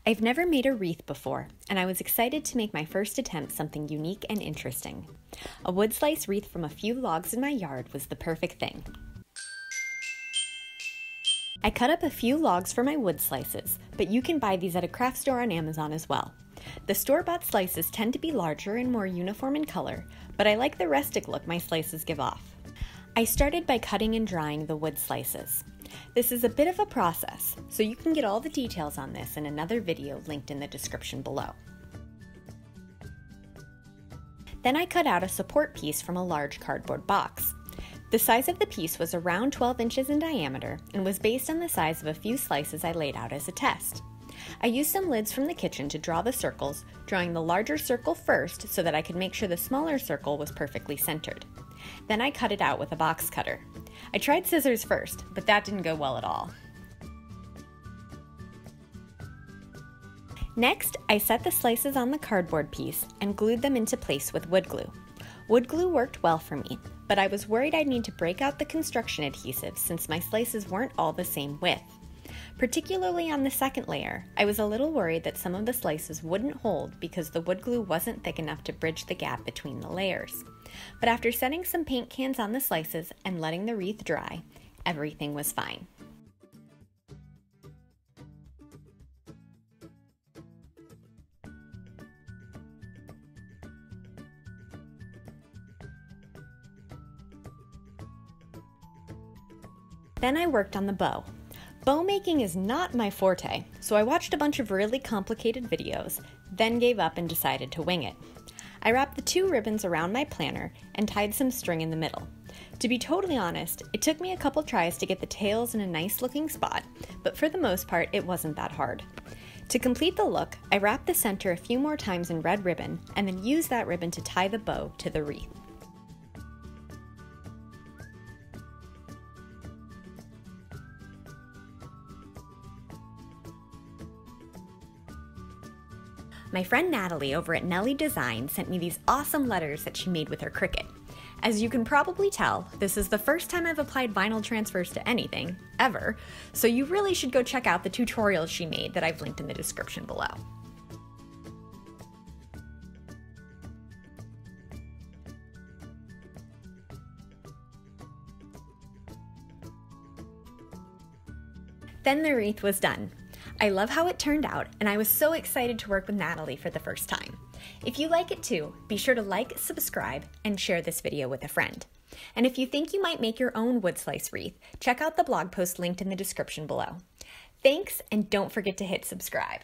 I've never made a wreath before, and I was excited to make my first attempt something unique and interesting. A wood slice wreath from a few logs in my yard was the perfect thing. I cut up a few logs for my wood slices, but you can buy these at a craft store on Amazon as well. The store-bought slices tend to be larger and more uniform in color, but I like the rustic look my slices give off. I started by cutting and drying the wood slices. This is a bit of a process, so you can get all the details on this in another video linked in the description below. Then I cut out a support piece from a large cardboard box. The size of the piece was around 12 inches in diameter and was based on the size of a few slices I laid out as a test. I used some lids from the kitchen to draw the circles, drawing the larger circle first so that I could make sure the smaller circle was perfectly centered. Then I cut it out with a box cutter. I tried scissors first, but that didn't go well at all. Next, I set the slices on the cardboard piece and glued them into place with wood glue. Wood glue worked well for me, but I was worried I'd need to break out the construction adhesive since my slices weren't all the same width. Particularly on the second layer, I was a little worried that some of the slices wouldn't hold because the wood glue wasn't thick enough to bridge the gap between the layers. But after setting some paint cans on the slices and letting the wreath dry, everything was fine. Then I worked on the bow. Bow making is not my forte, so I watched a bunch of really complicated videos, then gave up and decided to wing it. I wrapped the two ribbons around my planner and tied some string in the middle. To be totally honest, it took me a couple tries to get the tails in a nice looking spot, but for the most part it wasn't that hard. To complete the look, I wrapped the center a few more times in red ribbon and then used that ribbon to tie the bow to the wreath. My friend Natalie over at Nellie Design sent me these awesome letters that she made with her Cricut. As you can probably tell, this is the first time I've applied vinyl transfers to anything, ever, so you really should go check out the tutorials she made that I've linked in the description below. Then the wreath was done. I love how it turned out, and I was so excited to work with Natalie for the first time. If you like it too, be sure to like, subscribe, and share this video with a friend. And if you think you might make your own wood slice wreath, check out the blog post linked in the description below. Thanks, and don't forget to hit subscribe.